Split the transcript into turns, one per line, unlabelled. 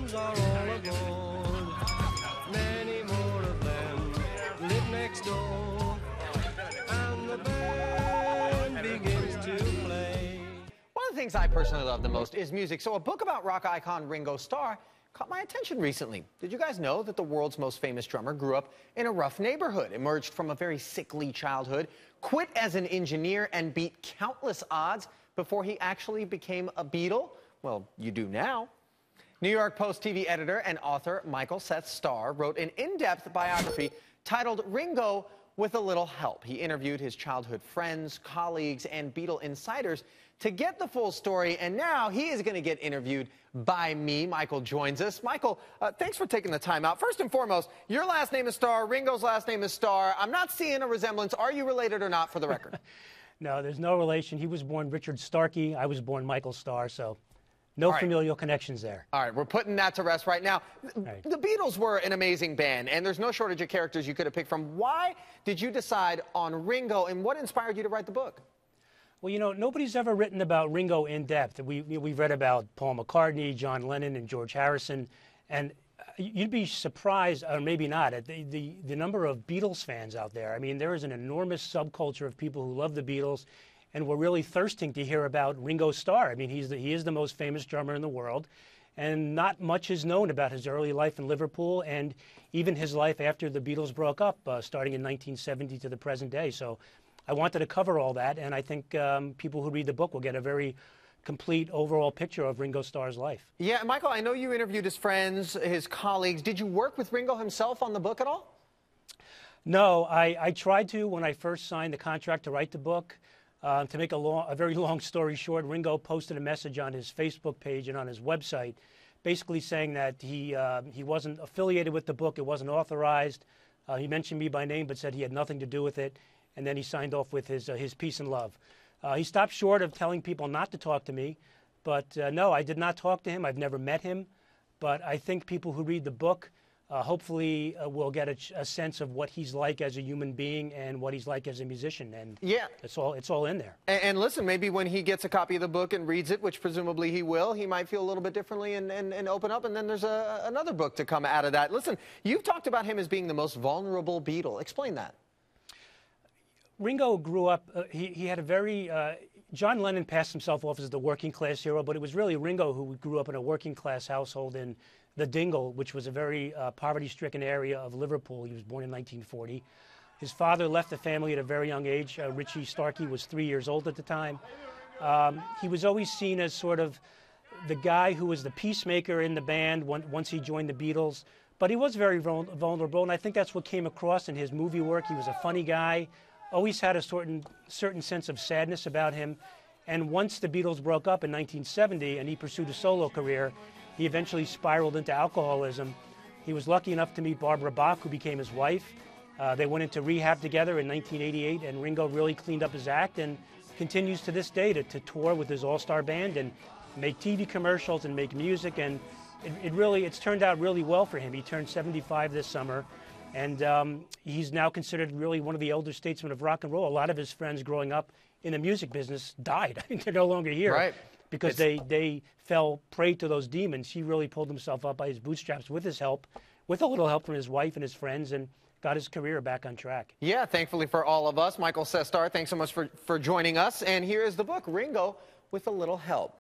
Beatles are all aboard. Many more of them live next door. And the band begins to play.
One of the things I personally love the most is music. So a book about rock icon Ringo Starr caught my attention recently. Did you guys know that the world's most famous drummer grew up in a rough neighborhood, emerged from a very sickly childhood, quit as an engineer, and beat countless odds before he actually became a Beatle? Well, you do now. New York Post TV editor and author Michael Seth Starr wrote an in-depth biography titled Ringo with a Little Help. He interviewed his childhood friends, colleagues, and Beatle insiders to get the full story, and now he is going to get interviewed by me. Michael joins us. Michael, thanks for taking the time out. First and foremost, your last name is Starr, Ringo's last name is Starr. I'm not seeing a resemblance. Are you related or not, for the record?
No, there's no relation. He was born Richard Starkey. I was born Michael Starr, so no familial connections there.
All right, we're putting that to rest right now.
Right.
The Beatles were an amazing band, and there's no shortage of characters you could have picked from. Why did you decide on Ringo, and what inspired you to write the book?
Well, you know, nobody's ever written about Ringo in depth. We've read about Paul McCartney, John Lennon, and George Harrison, and you'd be surprised, or maybe not, at the number of Beatles fans out there. I mean, there is an enormous subculture of people who love the Beatles, and we're really thirsting to hear about Ringo Starr. I mean, he is the most famous drummer in the world, and not much is known about his early life in Liverpool and even his life after the Beatles broke up, starting in 1970 to the present day. So I wanted to cover all that, and I think people who read the book will get a very complete overall picture of Ringo Starr's life.
Yeah, Michael, I know you interviewed his friends, his colleagues. Did you work with Ringo himself on the book at all?
No, I tried to when I first signed the contract to write the book. To make a very long story short, Ringo posted a message on his Facebook page and on his website basically saying that he wasn't affiliated with the book, it wasn't authorized. He mentioned me by name but said he had nothing to do with it, and then he signed off with his peace and love. He stopped short of telling people not to talk to me, but no, I did not talk to him. I've never met him, but I think people who read the book hopefully will get a sense of what he's like as a human being and what he's like as a musician, and
yeah,
it's all in there.
And listen, maybe when he gets a copy of the book and reads it, which presumably he will, he might feel a little bit differently and open up, and then there's another book to come out of that. Listen, you've talked about him as being the most vulnerable Beatle. Explain that.
Ringo grew up, he had a very, John Lennon passed himself off as the working class hero, but it was really Ringo who grew up in a working class household in the Dingle, which was a very poverty-stricken area of Liverpool. He was born in 1940. His father left the family at a very young age. Richie Starkey was 3 years old at the time. He was always seen as sort of the guy who was the peacemaker in the band once he joined the Beatles, but he was very vulnerable, and I think that's what came across in his movie work. He was a funny guy, always had a certain sense of sadness about him, and once the Beatles broke up in 1970 and he pursued a solo career, he eventually spiraled into alcoholism. He was lucky enough to meet Barbara Bach, who became his wife. They went into rehab together in 1988, and Ringo really cleaned up his act and continues to this day to tour with his all-star band and make TV commercials and make music, and it's turned out really well for him. He turned 75 this summer, and he's now considered really one of the elder statesmen of rock and roll. A lot of his friends growing up in the music business died. I mean, they're no longer here.
Right.
Because they fell prey to those demons. He really pulled himself up by his bootstraps with his help, with a little help from his wife and his friends, and got his career back on track.
Yeah, thankfully for all of us. Michael Seth Starr, thanks so much for joining us. And here is the book, Ringo with a Little Help.